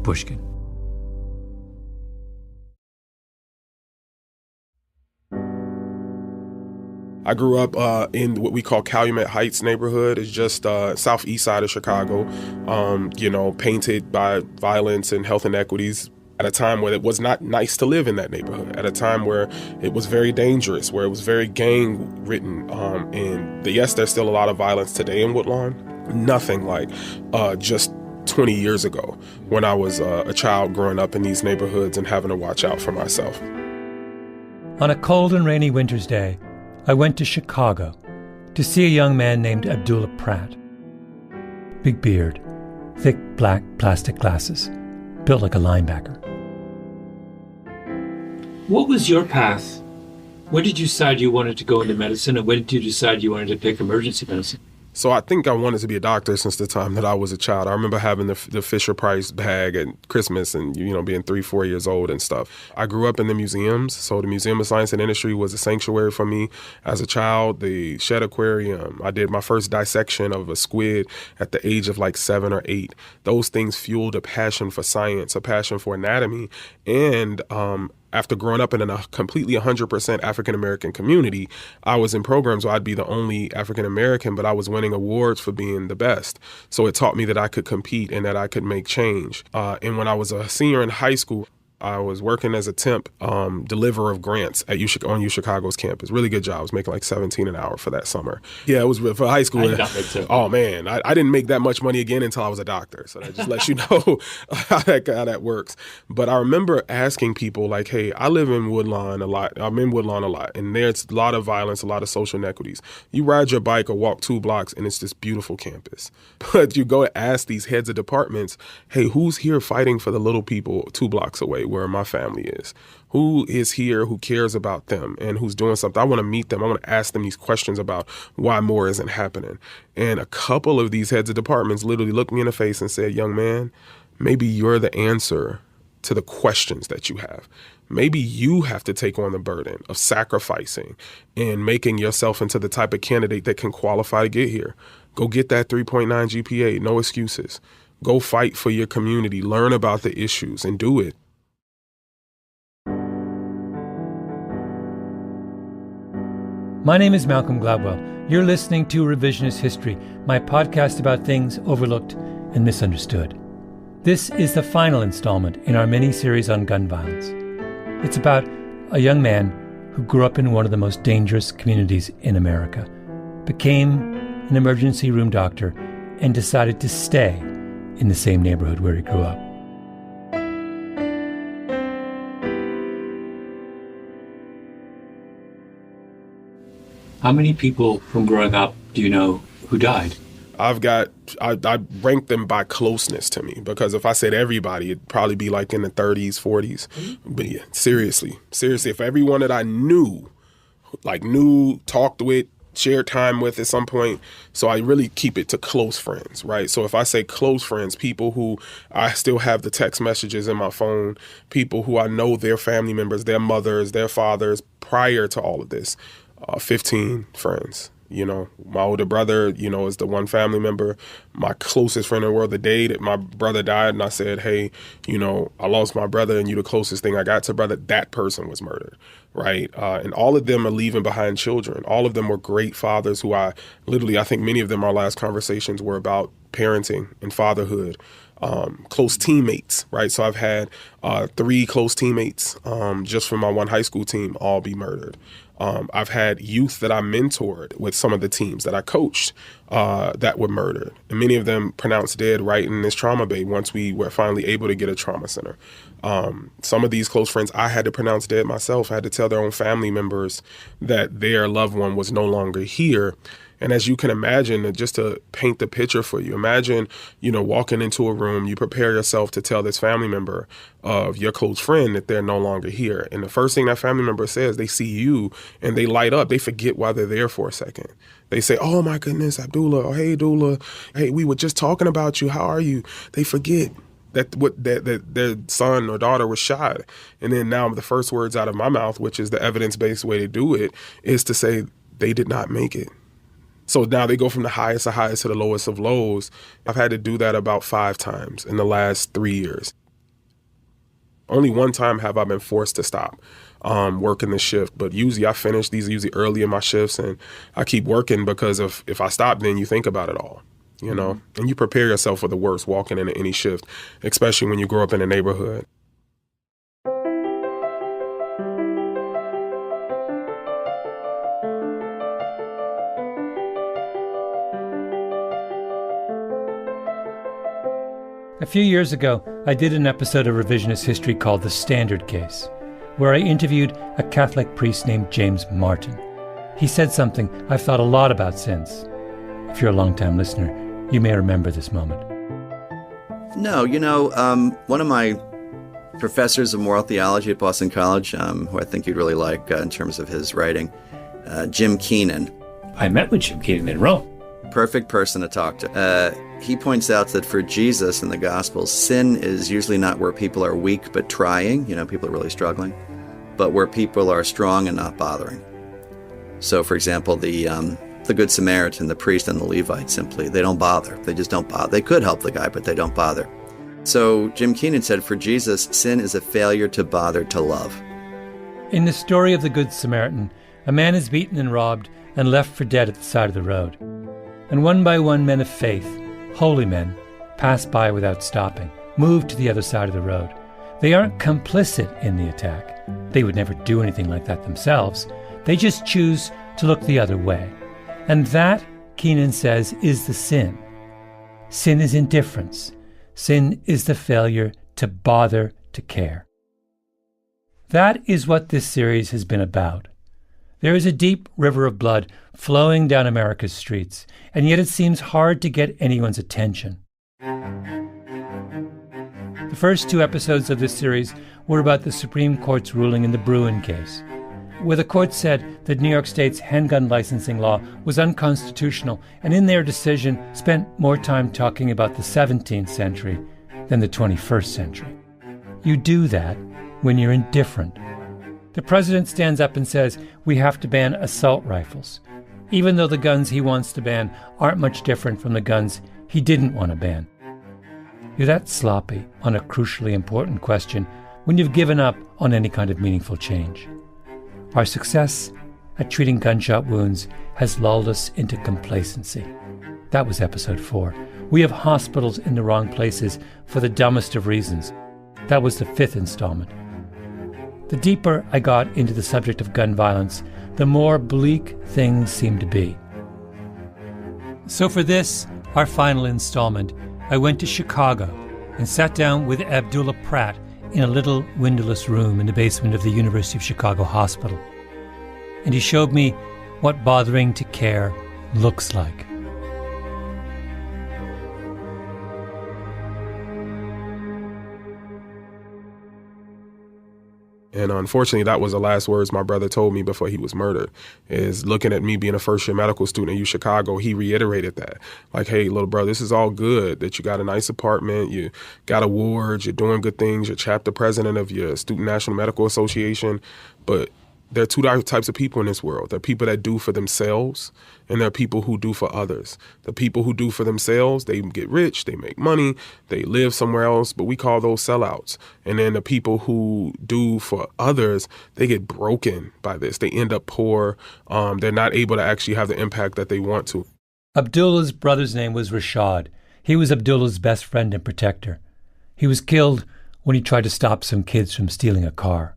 Pushkin. I grew up in what we call Calumet Heights neighborhood. It's just southeast side of Chicago, painted by violence and health inequities at a time where it was not nice to live in that neighborhood, at a time where it was very dangerous, where it was very gang-ridden. Yes, there's still a lot of violence today in Woodlawn. Nothing like just 20 years ago when I was a child growing up in these neighborhoods and having to watch out for myself. On a cold and rainy winter's day, I went to Chicago to see a young man named Abdullah Pratt. Big beard, thick black plastic glasses, built like a linebacker. What was your path? When did you decide you wanted to go into medicine, and when did you decide you wanted to pick emergency medicine? So I think I wanted to be a doctor since the time that I was a child. I remember having the Fisher-Price bag at Christmas and, being 3-4 years old and stuff. I grew up in the museums. So the Museum of Science and Industry was a sanctuary for me as a child. The Shedd Aquarium, I did my first dissection of a squid at the age of like 7 or 8. Those things fueled a passion for science, a passion for anatomy, and after growing up in a completely 100% African-American community, I was in programs where I'd be the only African-American, but I was winning awards for being the best. So it taught me that I could compete and that I could make change. And when I was a senior in high school, I was working as a temp deliverer of grants at on UChicago's campus. Really good job. I was making like $17 an hour for that summer. Yeah, it was for high school. I did not make so. Oh, man. I didn't make that much money again until I was a doctor. So that just lets you know how that works. But I remember asking people like, hey, I live in Woodlawn a lot. I'm in Woodlawn a lot. And there's a lot of violence, a lot of social inequities. You ride your bike or walk 2 blocks and it's this beautiful campus. But you go to ask these heads of departments, hey, who's here fighting for the little people 2 blocks away where my family is? Who is here who cares about them and who's doing something? I want to meet them. I want to ask them these questions about why more isn't happening. And a couple of these heads of departments literally looked me in the face and said, young man, maybe you're the answer to the questions that you have. Maybe you have to take on the burden of sacrificing and making yourself into the type of candidate that can qualify to get here. Go get that 3.9 GPA, no excuses. Go fight for your community, learn about the issues, and do it. My name is Malcolm Gladwell. You're listening to Revisionist History, my podcast about things overlooked and misunderstood. This is the final installment in our mini-series on gun violence. It's about a young man who grew up in one of the most dangerous communities in America, became an emergency room doctor, and decided to stay in the same neighborhood where he grew up. How many people from growing up do you know who died? I rank them by closeness to me, because if I said everybody, it'd probably be like in the 30s, 40s. But yeah, seriously, if everyone that I knew, talked with, shared time with at some point. So I really keep it to close friends, right? So if I say close friends, people who I still have the text messages in my phone, people who I know their family members, their mothers, their fathers, prior to all of this, 15 friends. My older brother, is the one family member. My closest friend in the world, the day that my brother died, and I said, hey, I lost my brother and you the closest thing I got to brother, that person was murdered, right? And all of them are leaving behind children. All of them were great fathers who I think many of them, our last conversations were about parenting and fatherhood. Close teammates, right? So I've had 3 close teammates just from my one high school team all be murdered. I've had youth that I mentored with some of the teams that I coached that were murdered. And many of them pronounced dead right in this trauma bay once we were finally able to get a trauma center. Some of these close friends I had to pronounce dead myself. I had to tell their own family members that their loved one was no longer here. And as you can imagine, just to paint the picture for you, imagine, walking into a room, you prepare yourself to tell this family member of your close friend that they're no longer here. And the first thing that family member says, they see you and they light up. They forget why they're there for a second. They say, oh my goodness, Abdullah, or hey, Dula, hey, we were just talking about you. How are you? They forget that their son or daughter was shot. And then now the first words out of my mouth, which is the evidence-based way to do it, is to say they did not make it. So now they go from the highest of highs to the lowest of lows. I've had to do that about 5 times in the last 3 years. Only one time have I been forced to stop working the shift, but usually I finish these usually early in my shifts, and I keep working because if I stop, then you think about it all, you know, and you prepare yourself for the worst walking into any shift, especially when you grow up in a neighborhood. A few years ago, I did an episode of Revisionist History called The Standard Case, where I interviewed a Catholic priest named James Martin. He said something I've thought a lot about since. If you're a long-time listener, you may remember this moment. No, one of my professors of moral theology at Boston College, who I think you'd really like in terms of his writing, Jim Keenan. I met with Jim Keenan in Rome. Perfect person to talk to. He points out that for Jesus in the Gospels, sin is usually not where people are weak but trying, people are really struggling, but where people are strong and not bothering. So, for example, the Good Samaritan, the priest, and the Levite they don't bother. They just don't bother. They could help the guy, but they don't bother. So Jim Keenan said, for Jesus, sin is a failure to bother to love. In the story of the Good Samaritan, a man is beaten and robbed and left for dead at the side of the road. And one by one men of faith, holy men, pass by without stopping, move to the other side of the road. They aren't complicit in the attack. They would never do anything like that themselves. They just choose to look the other way. And that, Keenan says, is the sin. Sin is indifference. Sin is the failure to bother to care. That is what this series has been about. There is a deep river of blood flowing down America's streets, and yet it seems hard to get anyone's attention. The first 2 episodes of this series were about the Supreme Court's ruling in the Bruen case, where the court said that New York State's handgun licensing law was unconstitutional, and in their decision spent more time talking about the 17th century than the 21st century. You do that when you're indifferent. The president stands up and says we have to ban assault rifles, even though the guns he wants to ban aren't much different from the guns he didn't want to ban. You're that sloppy on a crucially important question when you've given up on any kind of meaningful change. Our success at treating gunshot wounds has lulled us into complacency. That was episode 4. We have hospitals in the wrong places for the dumbest of reasons. That was the 5th installment. The deeper I got into the subject of gun violence, the more bleak things seemed to be. So for this, our final installment, I went to Chicago and sat down with Abdullah Pratt in a little windowless room in the basement of the University of Chicago Hospital. And he showed me what bothering to care looks like. And unfortunately, that was the last words my brother told me before he was murdered, is looking at me being a first-year medical student at U Chicago, he reiterated that. Like, hey, little brother, this is all good, that you got a nice apartment, you got awards, you're doing good things, you're chapter president of your Student National Medical Association, but there are 2 types of people in this world. There are people that do for themselves, and there are people who do for others. The people who do for themselves, they get rich, they make money, they live somewhere else, but we call those sellouts. And then the people who do for others, they get broken by this. They end up poor. They're not able to actually have the impact that they want to. Abdullah's brother's name was Rashad. He was Abdullah's best friend and protector. He was killed when he tried to stop some kids from stealing a car.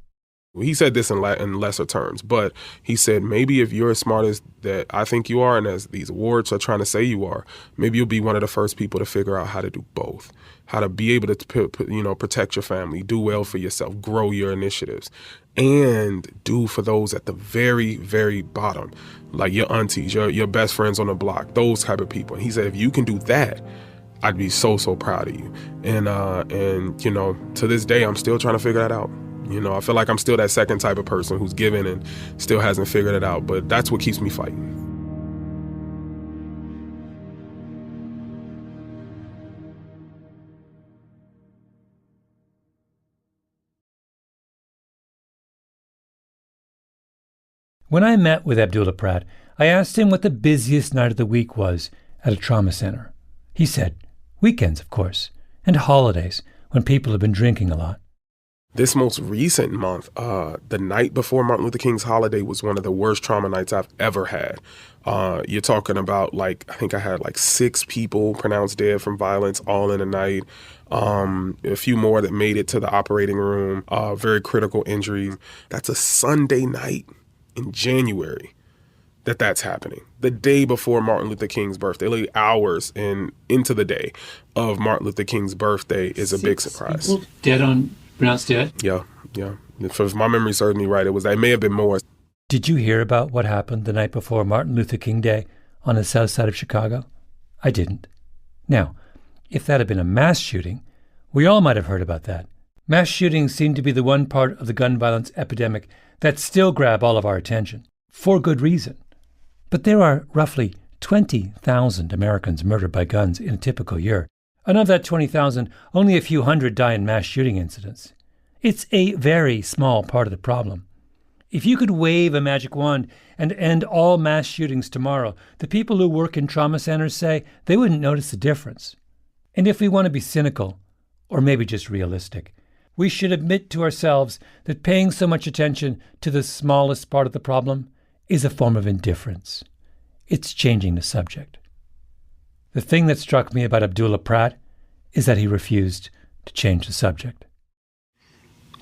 He said this in lesser terms, but he said, maybe if you're as smart as that I think you are and as these awards are trying to say you are, maybe you'll be one of the first people to figure out how to do both, how to be able to protect your family, do well for yourself, grow your initiatives, and do for those at the very, very bottom, like your aunties, your best friends on the block, those type of people. And he said, if you can do that, I'd be so, so proud of you. And to this day, I'm still trying to figure that out. I feel like I'm still that second type of person who's given and still hasn't figured it out, but that's what keeps me fighting. When I met with Abdullah Pratt, I asked him what the busiest night of the week was at a trauma center. He said, weekends, of course, and holidays when people have been drinking a lot. This most recent month, the night before Martin Luther King's holiday was one of the worst trauma nights I've ever had. You're talking about I think I had 6 people pronounced dead from violence all in a night. A few more that made it to the operating room, very critical injuries. That's a Sunday night in January that's happening. The day before Martin Luther King's birthday, literally hours into the day of Martin Luther King's birthday is a big surprise. People pronounced dead? Yeah. If my memory serves me right, it may have been more. Did you hear about what happened the night before Martin Luther King Day on the south side of Chicago? I didn't. Now, if that had been a mass shooting, we all might have heard about that. Mass shootings seem to be the one part of the gun violence epidemic that still grab all of our attention, for good reason. But there are roughly 20,000 Americans murdered by guns in a typical year. And of that 20,000, only a few hundred die in mass shooting incidents. It's a very small part of the problem. If you could wave a magic wand and end all mass shootings tomorrow, the people who work in trauma centers say they wouldn't notice the difference. And if we want to be cynical, or maybe just realistic, we should admit to ourselves that paying so much attention to the smallest part of the problem is a form of indifference. It's changing the subject. The thing that struck me about Abdullah Pratt is that he refused to change the subject.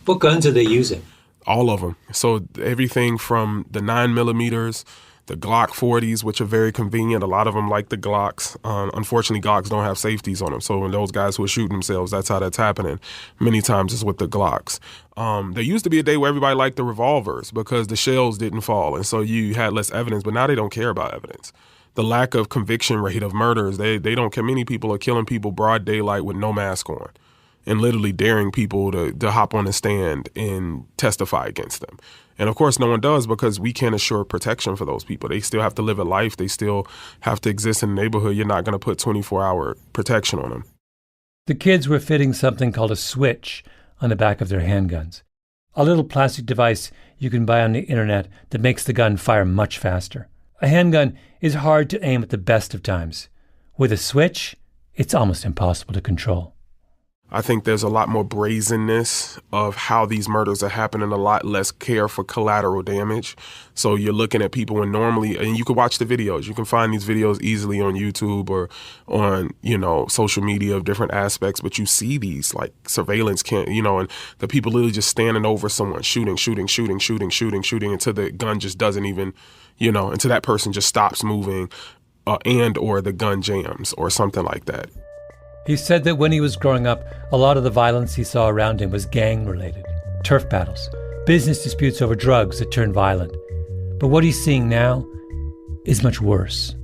What guns are they using? All of them. So everything from the 9mm, the Glock 40s, which are very convenient. A lot of them like the Glocks. Unfortunately, Glocks don't have safeties on them. So when those guys who are shooting themselves, that's how that's happening. Many times it's with the Glocks. There used to be a day where everybody liked the revolvers because the shells didn't fall. And so you had less evidence, but now they don't care about evidence. The lack of conviction rate of murders, they don't care. Many people are killing people broad daylight with no mask on and literally daring people to hop on the stand and testify against them. And of course, no one does because we can't assure protection for those people. They still have to live a life. They still have to exist in the neighborhood. You're not going to put 24-hour protection on them. The kids were fitting something called a switch on the back of their handguns, a little plastic device you can buy on the internet that makes the gun fire much faster. A handgun is hard to aim at the best of times. With a switch, it's almost impossible to control. I think there's a lot more brazenness of how these murders are happening, a lot less care for collateral damage. So you're looking at people and normally, and you can watch the videos. You can find these videos easily on YouTube or on, social media of different aspects, but you see these surveillance and the people literally just standing over someone, shooting until the gun just doesn't even, until that person just stops moving or the gun jams or something like that. He said that when he was growing up, a lot of the violence he saw around him was gang-related, turf battles, business disputes over drugs that turned violent. But what he's seeing now is much worse.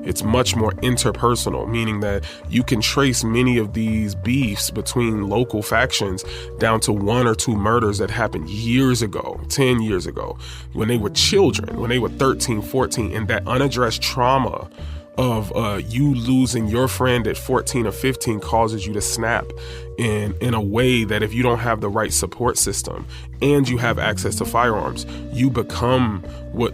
It's much more interpersonal, meaning that you can trace many of these beefs between local factions down to 1 or 2 murders that happened years ago, 10 years ago, when they were children, when they were 13, 14, and that unaddressed trauma of you losing your friend at 14 or 15 causes you to snap in a way that if you don't have the right support system and you have access to firearms, you become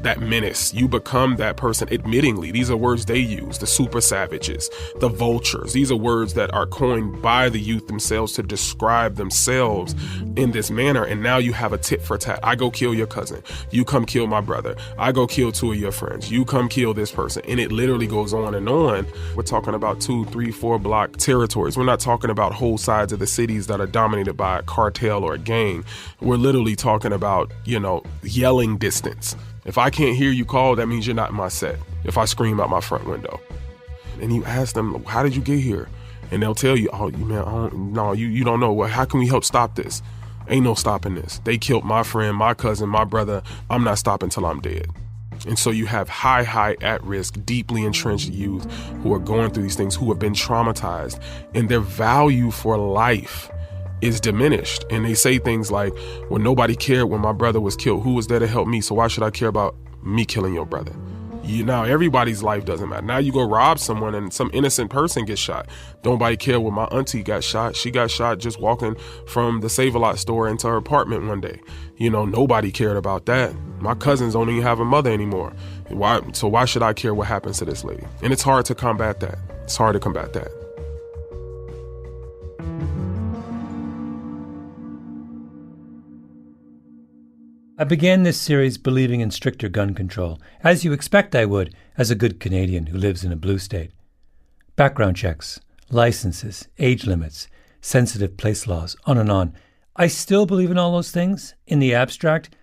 that menace. You become that person. Admittingly, these are words they use, the super savages, the vultures. These are words that are coined by the youth themselves to describe themselves in this manner. And now you have a tit for tat. I go kill your cousin. You come kill my brother. I go kill 2 of your friends. You come kill this person. And it literally goes on and on. We're talking about 2, 3, 4 block territories. We're not talking about whole sides of the cities that are dominated by a cartel or a gang. We're literally talking about, yelling distance. If I can't hear you call, that means you're not in my set. If I scream out my front window. And you ask them, how did you get here? And they'll tell you, you don't know. Well, how can we help stop this? Ain't no stopping this. They killed my friend, my cousin, my brother. I'm not stopping till I'm dead. And so you have high at-risk, deeply entrenched youth who are going through these things, who have been traumatized, and their value for life is diminished. And they say things like, well, nobody cared when my brother was killed. Who was there to help me? So why should I care about me killing your brother? Now everybody's life doesn't matter. Now you go rob someone and some innocent person gets shot. Nobody cared when my auntie got shot. She got shot just walking from the Save-A-Lot store into her apartment one day. Nobody cared about that. My cousins don't even have a mother anymore. So why should I care what happens to this lady? And it's hard to combat that. I began this series believing in stricter gun control, as you expect I would as a good Canadian who lives in a blue state. Background checks, licenses, age limits, sensitive place laws, on and on. I still believe in all those things, in the abstract,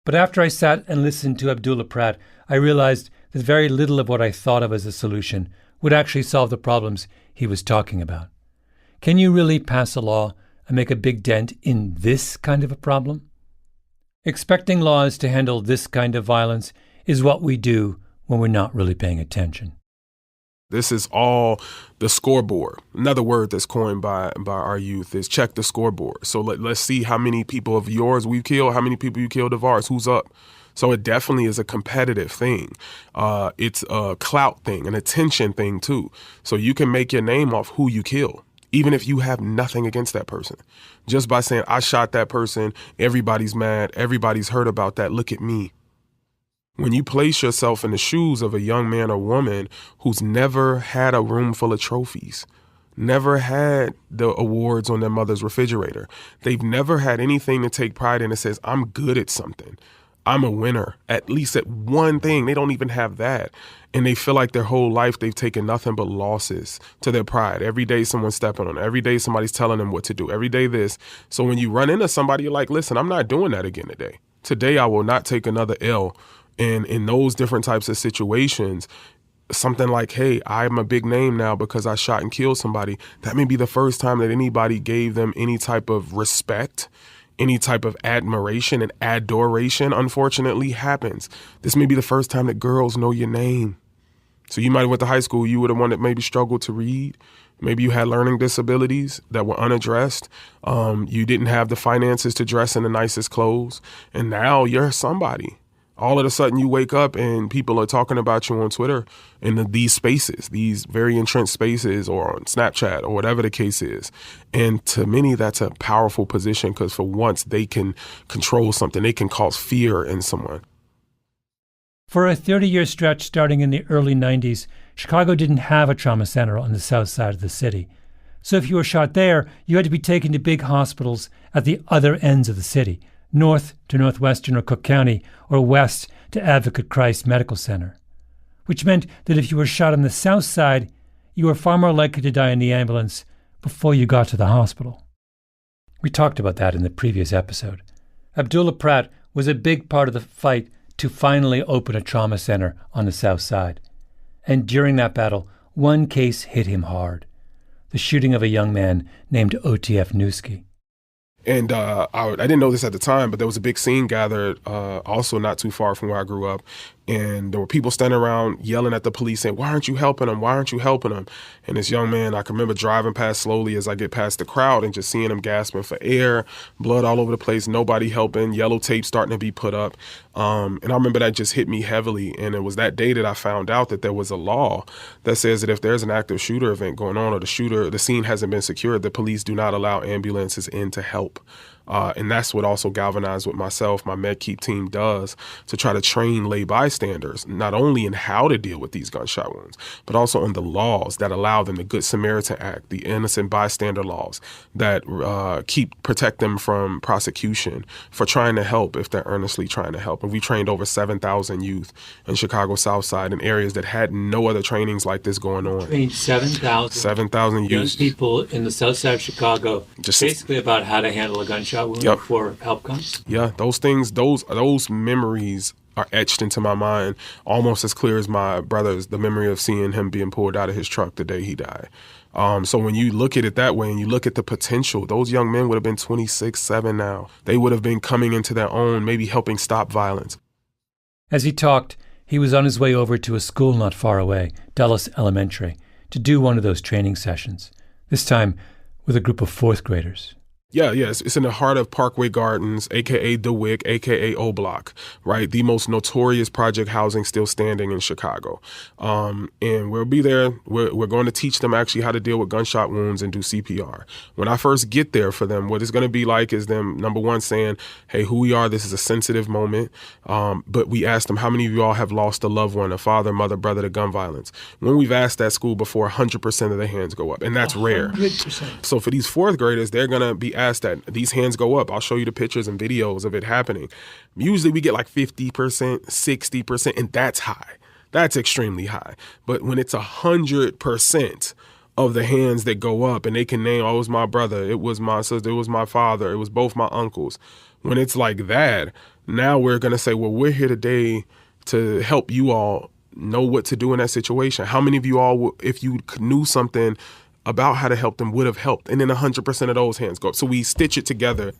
but after I sat and listened to Abdullah Pratt, I realized that very little of what I thought of as a solution would actually solve the problems he was talking about. Can you really pass a law and make a big dent in this kind of a problem? Expecting laws to handle this kind of violence is what we do when we're not really paying attention. This is all the scoreboard. Another word that's coined by our youth is check the scoreboard. So let's see how many people of yours we've killed, how many people you killed of ours, who's up. So it definitely is a competitive thing. It's a clout thing, an attention thing too. So you can make your name off who you kill, even if you have nothing against that person. Just by saying, I shot that person, everybody's mad, everybody's heard about that, look at me. When you place yourself in the shoes of a young man or woman who's never had a room full of trophies, never had the awards on their mother's refrigerator, they've never had anything to take pride in that says, I'm good at something, I'm a winner, at least at one thing. They don't even have that. And they feel like their whole life they've taken nothing but losses to their pride. Every day someone's stepping on them. Every day somebody's telling them what to do. Every day this. So when you run into somebody, you're like, listen, I'm not doing that again today. Today I will not take another L. And in those different types of situations, something like, hey, I'm a big name now because I shot and killed somebody. That may be the first time that anybody gave them any type of respect, any type of admiration, and adoration, unfortunately, happens. This may be the first time that girls know your name. So you might have went to high school, you were the one that maybe struggled to read. Maybe you had learning disabilities that were unaddressed. You didn't have the finances to dress in the nicest clothes. And now you're somebody. All of a sudden you wake up and people are talking about you on Twitter in these spaces, these very entrenched spaces, or on Snapchat or whatever the case is. And to many, that's a powerful position because for once they can control something. They can cause fear in someone. For a 30-year stretch starting in the early 90s, Chicago didn't have a trauma center on the south side of the city. So if you were shot there, you had to be taken to big hospitals at the other ends of the city, north to Northwestern or Cook County, or west to Advocate Christ Medical Center, which meant that if you were shot on the south side, you were far more likely to die in the ambulance before you got to the hospital. We talked about that in the previous episode. Abdullah Pratt was a big part of the fight to finally open a trauma center on the south side. And during that battle, one case hit him hard: the shooting of a young man named OTF Newski. And I didn't know this at the time, but there was a big scene gathered also not too far from where I grew up. And there were people standing around yelling at the police saying, why aren't you helping them? Why aren't you helping them? And this young man, I can remember driving past slowly as I get past the crowd and just seeing him gasping for air, blood all over the place, nobody helping, yellow tape starting to be put up. And I remember that just hit me heavily. And it was that day that I found out that there was a law that says that if there's an active shooter event going on or the scene hasn't been secured, the police do not allow ambulances in to help. And that's what also galvanized what myself, my MedKeep team does to try to train lay bystanders, not only in how to deal with these gunshot wounds, but also in the laws that allow them, the Good Samaritan Act, the innocent bystander laws that protect them from prosecution for trying to help if they're earnestly trying to help. And we trained over 7,000 youth in Chicago South Side in areas that had no other trainings like this going on. Trained 7,000 youth. young people in the South Side of Chicago, basically about how to handle a gunshot wound before help comes. Yeah, those things, those memories are etched into my mind almost as clear as my brother's, the memory of seeing him being pulled out of his truck the day he died. So when you look at it that way and you look at the potential, those young men would have been 26, 7 now. They would have been coming into their own, maybe helping stop violence. As he talked, he was on his way over to a school not far away, Dulles Elementary, to do one of those training sessions, this time with a group of fourth graders. Yeah, it's in the heart of Parkway Gardens, a.k.a. DeWick, a.k.a. O Block, right? The most notorious project housing still standing in Chicago. And we'll be there. We're going to teach them actually how to deal with gunshot wounds and do CPR. When I first get there for them, what it's going to be like is them, number one, saying, hey, who we are, this is a sensitive moment. But we asked them, how many of you all have lost a loved one, a father, mother, brother to gun violence? When we've asked that school before, 100% of their hands go up, and that's 100%. rare. So for these fourth graders, they're going to be ask that. These hands go up. I'll show you the pictures and videos of it happening. Usually we get like 50%, 60%, and that's high. That's extremely high. But when it's 100% of the hands that go up and they can name, oh, it was my brother, it was my sister, it was my father, it was both my uncles. When it's like that, now we're going to say, well, we're here today to help you all know what to do in that situation. How many of you all, if you knew something about how to help them, would have helped? And then 100% of those hands go up. So we stitch it together.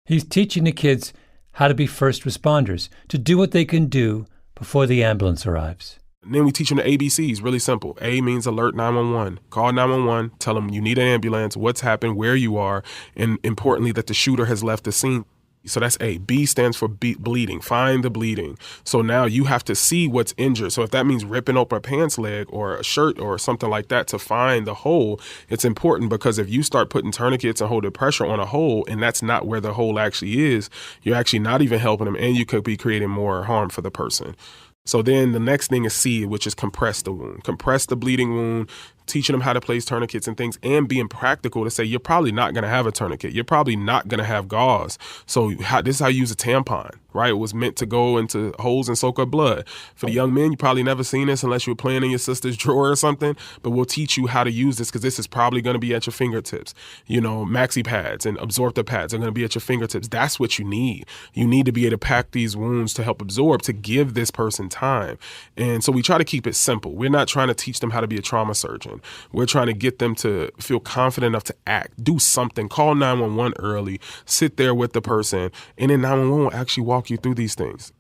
He's teaching the kids how to be first responders, to do what they can do before the ambulance arrives. And then we teach them the ABCs, really simple. A means alert 911. Call 911, tell them you need an ambulance, what's happened, where you are, and importantly, that the shooter has left the scene. So that's A. B stands for bleeding. Find the bleeding. So now you have to see what's injured. So if that means ripping open a pants leg or a shirt or something like that to find the hole, it's important, because if you start putting tourniquets and holding pressure on a hole and that's not where the hole actually is, you're actually not even helping them, and you could be creating more harm for the person. So then the next thing is C, which is compress the wound. Compress the bleeding wound, teaching them how to place tourniquets and things, and being practical to say you're probably not going to have a tourniquet. You're probably not going to have gauze. So this is how you use a tampon, right? It was meant to go into holes and soak up blood. For the young men, you probably never seen this unless you were playing in your sister's drawer or something, but we'll teach you how to use this, because this is probably going to be at your fingertips. You know, maxi pads and absorptor pads are going to be at your fingertips. That's what you need. You need to be able to pack these wounds to help absorb, to give this person time. And so we try to keep it simple. We're not trying to teach them how to be a trauma surgeon. We're trying to get them to feel confident enough to act, do something, call 911 early, sit there with the person, and then 911 will actually walk you through these things.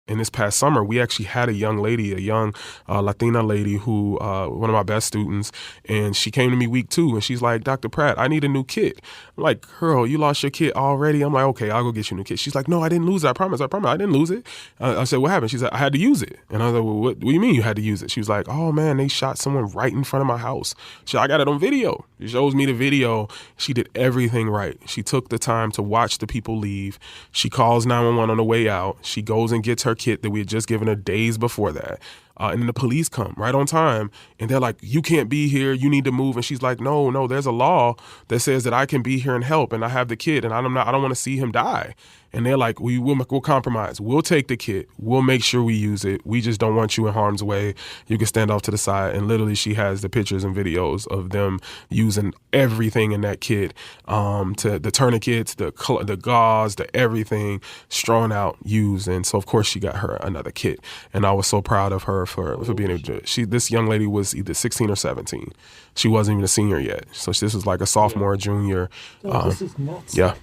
In this past summer, we actually had a young lady, a young Latina lady who, one of my best students, and she came to me week 2, and she's like, Dr. Pratt, I need a new kit. I'm like, girl, you lost your kit already? I'm like, okay, I'll go get you a new kit. She's like, no, I didn't lose it. I promise, I didn't lose it. I said, what happened? She said, I had to use it. And I was like, well, what do you mean you had to use it? She was like, oh man, they shot someone right in front of my house. She, I got it on video. She shows me the video. She did everything right. She took the time to watch the people leave. She calls 911 on the way out. She goes and gets her kit that we had just given her days before that. And then the police come right on time, and they're like, you can't be here, you need to move. And she's like, no, there's a law that says that I can be here and help, and I have the kid, and I don't want to see him die. And they're like, we'll compromise. We'll take the kit. We'll make sure we use it. We just don't want you in harm's way. You can stand off to the side. And literally she has the pictures and videos of them using everything in that kit, to the tourniquets, the gauze, the everything, strewn out, used. And so of course she got her another kit. And I was so proud of her for being able to, this young lady was either 16 or 17. She wasn't even a senior yet. So this was like a sophomore, junior. This is nuts. Yeah.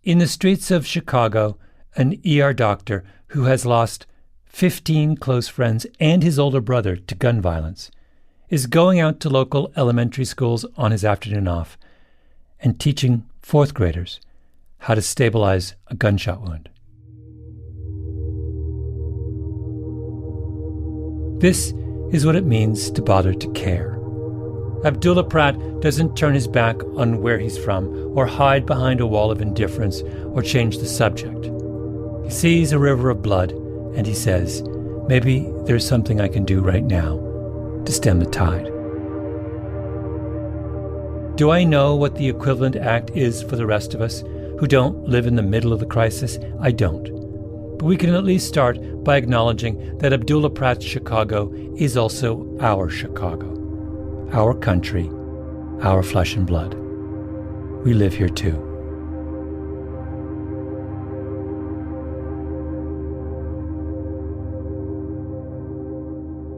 In the streets of Chicago, an ER doctor who has lost 15 close friends and his older brother to gun violence is going out to local elementary schools on his afternoon off and teaching fourth graders how to stabilize a gunshot wound. This is what it means to bother to care. Abdullah Pratt doesn't turn his back on where he's from or hide behind a wall of indifference or change the subject. He sees a river of blood and he says, maybe there's something I can do right now to stem the tide. Do I know what the equivalent act is for the rest of us who don't live in the middle of the crisis? I don't. But we can at least start by acknowledging that Abdullah Pratt's Chicago is also our Chicago. Our country, our flesh and blood. We live here too.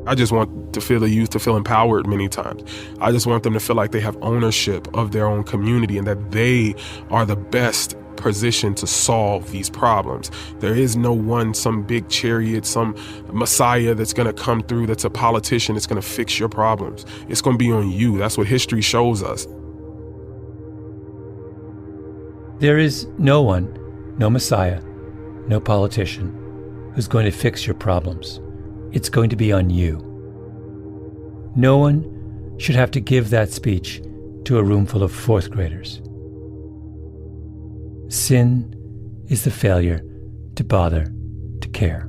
I just want to feel the youth to feel empowered many times. I just want them to feel like they have ownership of their own community and that they are the best position to solve these problems. There is no one, some big chariot, some messiah that's going to come through that's a politician that's going to fix your problems. It's going to be on you. That's what history shows us. There is no one, no messiah, no politician who's going to fix your problems. It's going to be on you. No one should have to give that speech to a room full of fourth graders. Sin is the failure to bother to care.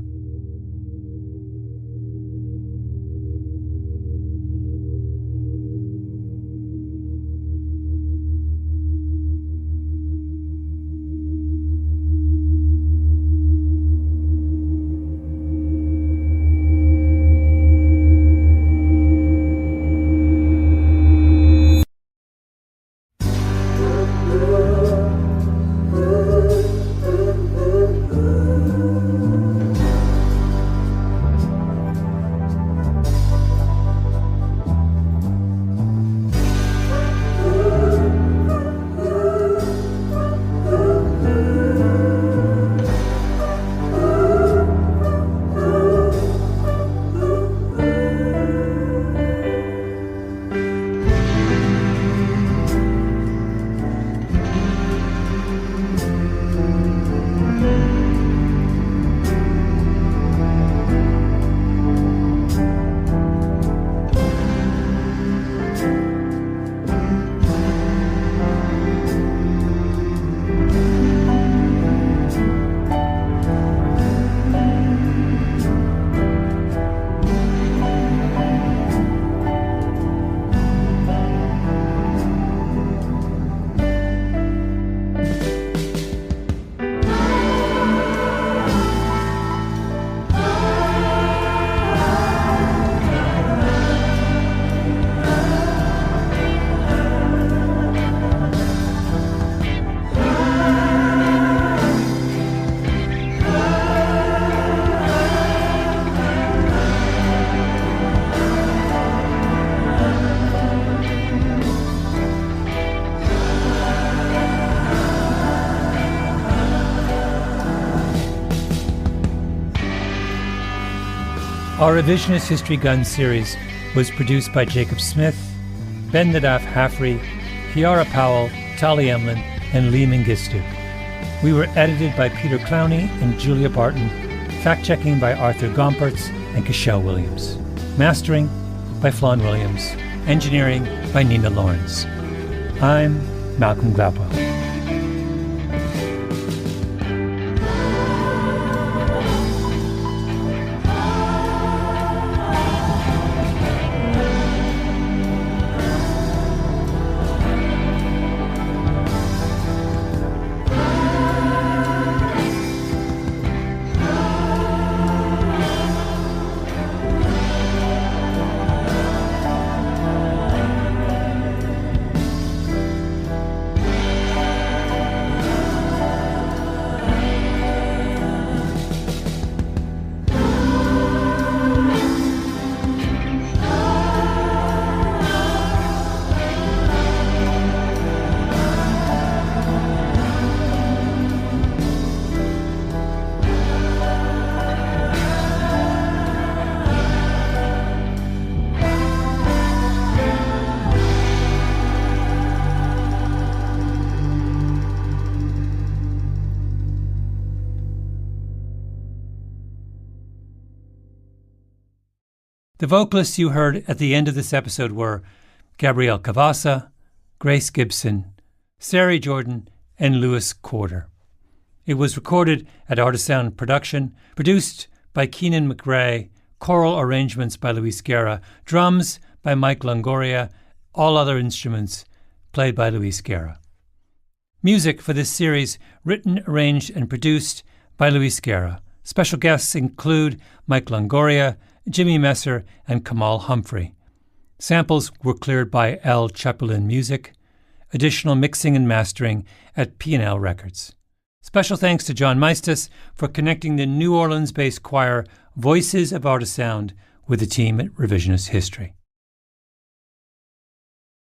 Our Revisionist History Gun series was produced by Jacob Smith, Ben Nadaf Haffrey, Kiara Powell, Tali Emlin, and Lee Mengistu. We were edited by Peter Clowney and Julia Barton, fact-checking by Arthur Gompertz and Cashel Williams, mastering by Flawn Williams, engineering by Nina Lawrence. I'm Malcolm Gladwell. The vocalists you heard at the end of this episode were Gabrielle Cavassa, Grace Gibson, Sari Jordan, and Lewis Corder. It was recorded at Artisound Production, produced by Keenan McRae, choral arrangements by Luis Guerra, drums by Mike Longoria, all other instruments played by Luis Guerra. Music for this series written, arranged, and produced by Luis Guerra. Special guests include Mike Longoria, Jimmy Messer, and Kamal Humphrey. Samples were cleared by L. Chapulin Music. Additional mixing and mastering at P&L Records. Special thanks to John Meistus for connecting the New Orleans-based choir Voices of Artisound with the team at Revisionist History.